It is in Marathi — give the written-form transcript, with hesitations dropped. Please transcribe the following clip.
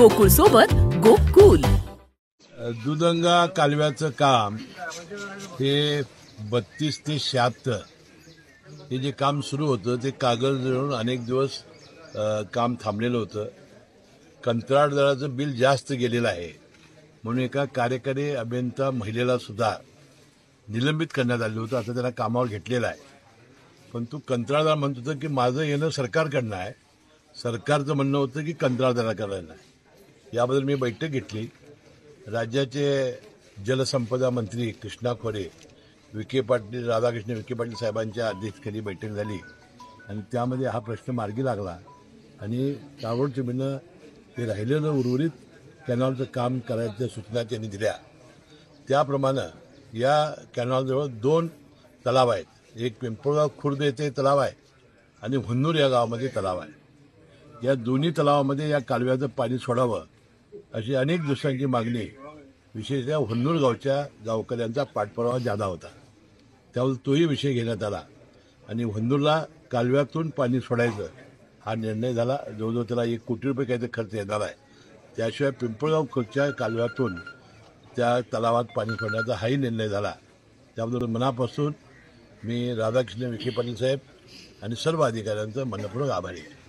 गोकुळ सोबत गोकुल. दुधगंगा कालव्याचं काम हे 32 ते 76 हे जे काम सुरू होतं ते कागद जळून अनेक दिवस काम थांबलेलं होतं. कंत्राटदाराचं बिल जास्त गेलेलं आहे म्हणून एका कार्यकारी अभियंता महिलेला सुद्धा निलंबित करण्यात आलं होतं. आता त्यांना कामावर घेतलेलं आहे. पण तो कंत्राटदार म्हणत होतं की माझं येणं सरकारकडनं आहे, सरकारचं म्हणणं होतं की कंत्राटदाराकडनं आहे. याबद्दल मी बैठक घेतली. राज्याचे जलसंपदा मंत्री कृष्णा खोरे, विखे पाटील, राधाकृष्ण विखे पाटील साहेबांच्या अध्यक्षतेखाली बैठक झाली आणि त्यामध्ये हा प्रश्न मार्गी लागला आणि ताबडतोबीनं ते राहिलेलं उर्वरित कॅनॉलचं काम करायच्या सूचना त्यांनी दिल्या. त्याप्रमाणे या कॅनॉलजवळ 2 तलाव आहेत. एक पिंपळगाव खुर्द येथे तलाव आहे आणि हुन्नूर या गावामध्ये तलाव आहे. या दोन्ही तलावामध्ये या कालव्याचं पाणी सोडावं अशी अनेक दिवसांची मागणी विशेषतः हुन्नूर गावच्या गावकऱ्यांचा पाठपुरावा जादा होता. त्यावर तोही विषय घेण्यात आला आणि हुन्नूरला कालव्यातून पाणी सोडायचं हा निर्णय झाला. जवळजवळ त्याला 1 कोटी रुपये काहीतरी खर्च येणार आहे. त्याशिवाय पिंपळगाव खुर्दच्या कालव्यातून त्या तलावात पाणी सोडण्याचा हाही निर्णय झाला. त्याबद्दल मनापासून मी राधाकृष्ण विखे पाटील साहेब आणि सर्व अधिकाऱ्यांचं मनपूर्वक आभारी आहे.